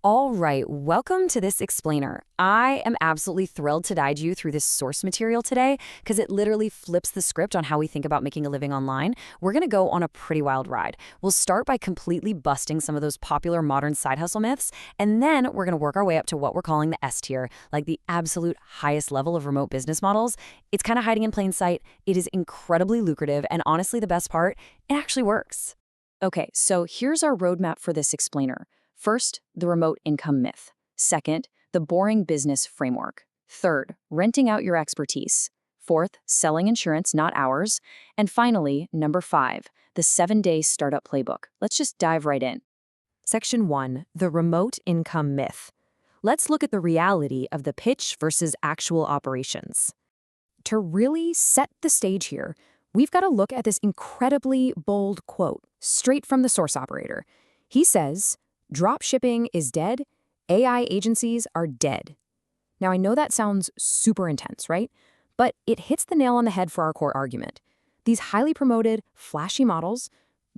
All right, welcome to this explainer. I am absolutely thrilled to guide you through this source material today because it literally flips the script on how we think about making a living online. We're going to go on a pretty wild ride. We'll start by completely busting some of those popular modern side hustle myths, and then we're going to work our way up to what we're calling the S tier, like the absolute highest level of remote business models. It's kind of hiding in plain sight. It is incredibly lucrative, and honestly, the best part, it actually works. Okay, so here's our roadmap for this explainer. First, the remote income myth. Second, the boring business framework. Third, renting out your expertise. Fourth, selling insurance, not hours. And finally, number 5, the 7-day startup playbook. Let's just dive right in. Section 1, the remote income myth. Let's look at the reality of the pitch versus actual operations. To really set the stage here, we've got to look at this incredibly bold quote, straight from the source operator. He says, "Drop shipping is dead. AI agencies are dead." Now, I know that sounds super intense, right? But it hits the nail on the head for our core argument. These highly promoted, flashy models,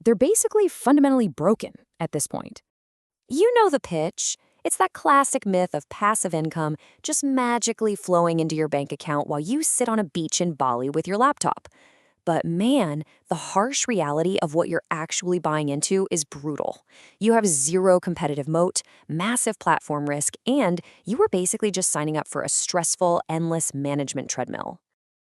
they're basically fundamentally broken at this point. You know the pitch. It's that classic myth of passive income just magically flowing into your bank account while you sit on a beach in Bali with your laptop. But man, the harsh reality of what you're actually buying into is brutal. You have zero competitive moat, massive platform risk, and you are basically just signing up for a stressful, endless management treadmill.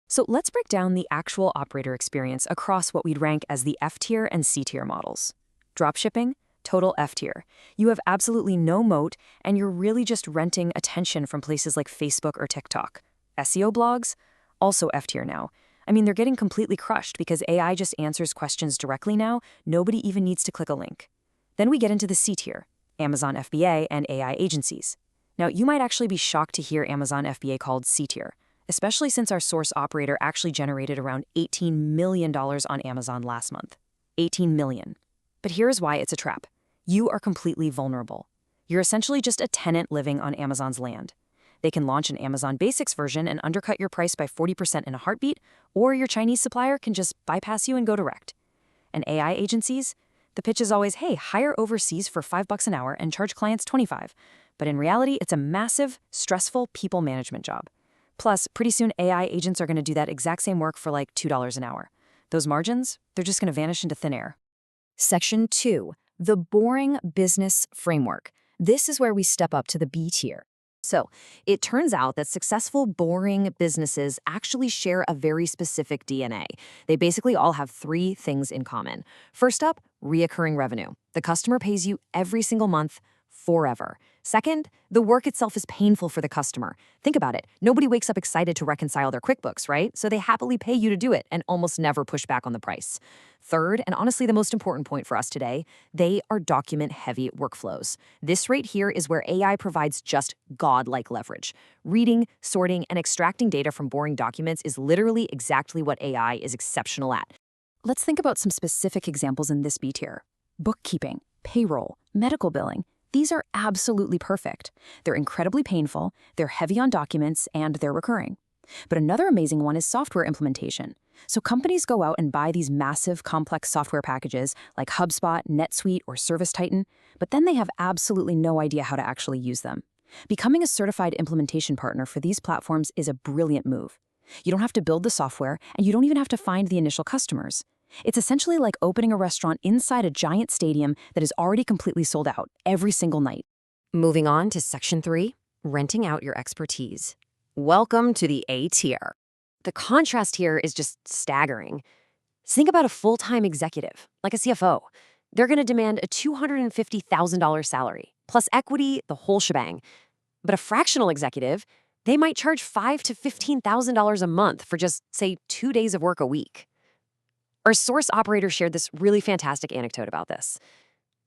So let's break down the actual operator experience across what we'd rank as the F tier and C tier models. Dropshipping, total F tier. You have absolutely no moat, and you're really just renting attention from places like Facebook or TikTok. SEO blogs, also F tier now. I mean, they're getting completely crushed because AI just answers questions directly now. Nobody even needs to click a link. Then we get into the C tier, Amazon FBA and AI agencies. Now, you might actually be shocked to hear Amazon FBA called C tier, especially since our source operator actually generated around $18 million on Amazon last month. $18 million. But here's why it's a trap. You are completely vulnerable. You're essentially just a tenant living on Amazon's land. They can launch an Amazon Basics version and undercut your price by 40% in a heartbeat, or your Chinese supplier can just bypass you and go direct. And AI agencies? The pitch is always, hey, hire overseas for $5 an hour and charge clients $25. But in reality, it's a massive, stressful people management job. Plus, pretty soon AI agents are going to do that exact same work for like $2 an hour. Those margins, they're just going to vanish into thin air. Section 2, the boring business framework. This is where we step up to the B tier. So, it turns out that successful, boring businesses actually share a very specific DNA. They basically all have 3 things in common. First up, reoccurring revenue. The customer pays you every single month, forever. Second, the work itself is painful for the customer. Think about it. Nobody wakes up excited to reconcile their QuickBooks, right? So they happily pay you to do it and almost never push back on the price. Third, and honestly the most important point for us today, they are document-heavy workflows. This right here is where AI provides just godlike leverage. Reading, sorting, and extracting data from boring documents is literally exactly what AI is exceptional at. Let's think about some specific examples in this B tier. Bookkeeping, payroll, medical billing. These are absolutely perfect. They're incredibly painful, they're heavy on documents, and they're recurring. But another amazing one is software implementation. So companies go out and buy these massive, complex software packages like HubSpot, NetSuite, or ServiceTitan, but then they have absolutely no idea how to actually use them. Becoming a certified implementation partner for these platforms is a brilliant move. You don't have to build the software, and you don't even have to find the initial customers. It's essentially like opening a restaurant inside a giant stadium that is already completely sold out every single night. Moving on to Section 3, renting out your expertise. Welcome to the A tier. The contrast here is just staggering. Think about a full-time executive, like a CFO. They're going to demand a $250,000 salary, plus equity, the whole shebang. But a fractional executive, they might charge $5,000 to $15,000 a month for just, say, 2 days of work a week. Our source operator shared this really fantastic anecdote about this.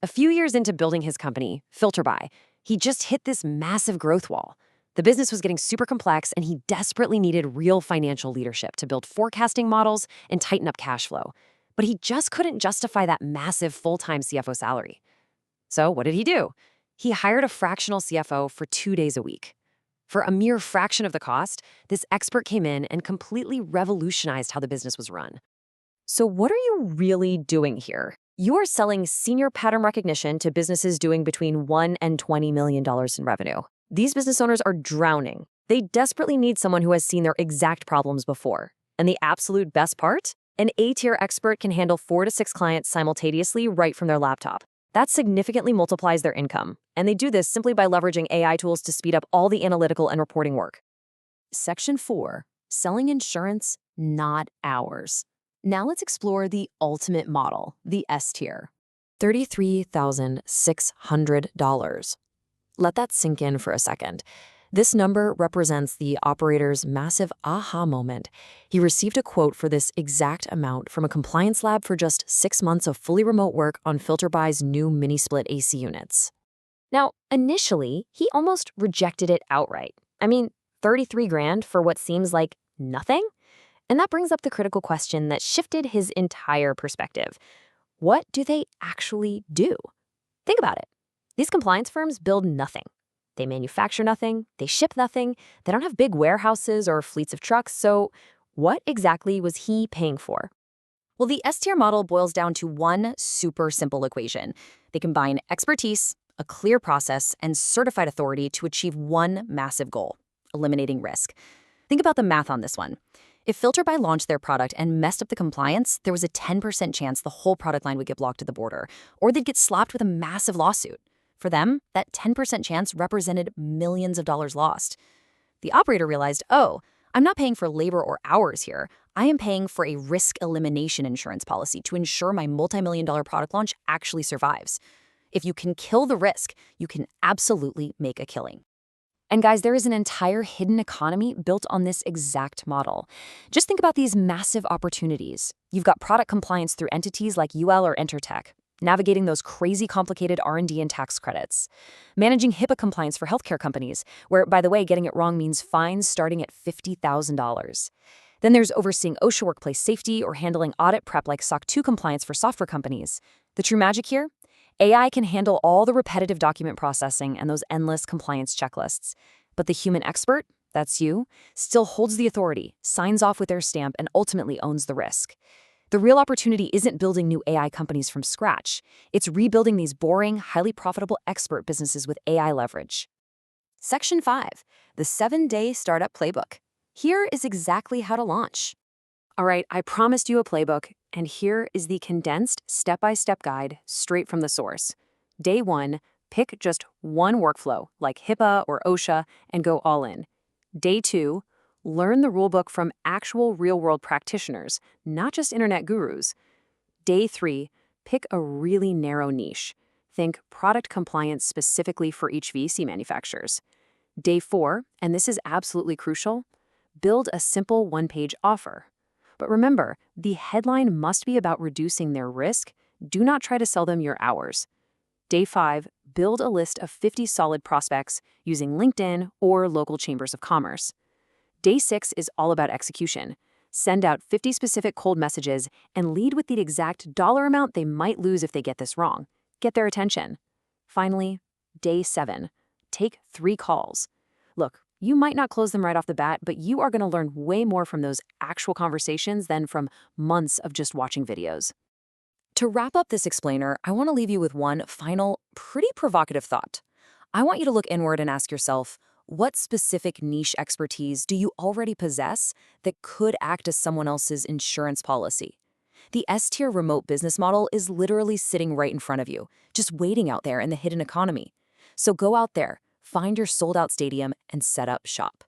A few years into building his company, FilterBuy, he just hit this massive growth wall. The business was getting super complex, and he desperately needed real financial leadership to build forecasting models and tighten up cash flow. But he just couldn't justify that massive full-time CFO salary. So what did he do? He hired a fractional CFO for 2 days a week. For a mere fraction of the cost, this expert came in and completely revolutionized how the business was run. So what are you really doing here? You're selling senior pattern recognition to businesses doing between $1 and $20 million in revenue. These business owners are drowning. They desperately need someone who has seen their exact problems before. And the absolute best part? An A-tier expert can handle 4 to 6 clients simultaneously right from their laptop. That significantly multiplies their income. And they do this simply by leveraging AI tools to speed up all the analytical and reporting work. Section 4. Selling insurance, not hours. Now let's explore the ultimate model, the S tier. $33,600. Let that sink in for a second. This number represents the operator's massive aha moment. He received a quote for this exact amount from a compliance lab for just 6 months of fully remote work on FilterBuy's new mini-split AC units. Now, initially, he almost rejected it outright. I mean, 33 grand for what seems like nothing? And that brings up the critical question that shifted his entire perspective. What do they actually do? Think about it. These compliance firms build nothing. They manufacture nothing, they ship nothing, they don't have big warehouses or fleets of trucks, so what exactly was he paying for? Well, the S-tier model boils down to one super simple equation. They combine expertise, a clear process, and certified authority to achieve one massive goal: eliminating risk. Think about the math on this one. If FilterBuy launched their product and messed up the compliance, there was a 10% chance the whole product line would get blocked at the border, or they'd get slapped with a massive lawsuit. For them, that 10% chance represented millions of dollars lost. The operator realized, oh, I'm not paying for labor or hours here. I am paying for a risk elimination insurance policy to ensure my multi-million-dollar product launch actually survives. If you can kill the risk, you can absolutely make a killing. And guys, there is an entire hidden economy built on this exact model. Just think about these massive opportunities. You've got product compliance through entities like UL or Entertech, navigating those crazy complicated R&D and tax credits, managing HIPAA compliance for healthcare companies, where, by the way, getting it wrong means fines starting at $50,000. Then there's overseeing OSHA workplace safety or handling audit prep like SOC 2 compliance for software companies. The true magic here? AI can handle all the repetitive document processing and those endless compliance checklists. But the human expert, that's you, still holds the authority, signs off with their stamp, and ultimately owns the risk. The real opportunity isn't building new AI companies from scratch. It's rebuilding these boring, highly profitable expert businesses with AI leverage. Section 5, the 7-day startup playbook. Here is exactly how to launch. All right, I promised you a playbook, and here is the condensed step-by-step guide straight from the source. Day 1, pick just one workflow, like HIPAA or OSHA, and go all in. Day 2, learn the rulebook from actual real-world practitioners, not just internet gurus. Day 3, pick a really narrow niche. Think product compliance specifically for each VC manufacturers. Day 4, and this is absolutely crucial, build a simple one-page offer. But remember, the headline must be about reducing their risk. Do not try to sell them your hours. Day 5, build a list of 50 solid prospects using LinkedIn or local chambers of commerce. Day 6 is all about execution. Send out 50 specific cold messages and lead with the exact dollar amount they might lose if they get this wrong. Get their attention. Finally, Day 7, take 3 calls. Look, you might not close them right off the bat, but you are going to learn way more from those actual conversations than from months of just watching videos. To wrap up this explainer, I want to leave you with one final, pretty provocative thought. I want you to look inward and ask yourself, what specific niche expertise do you already possess that could act as someone else's insurance policy? The S-tier remote business model is literally sitting right in front of you, just waiting out there in the hidden economy. So go out there, find your sold-out stadium, and set up shop.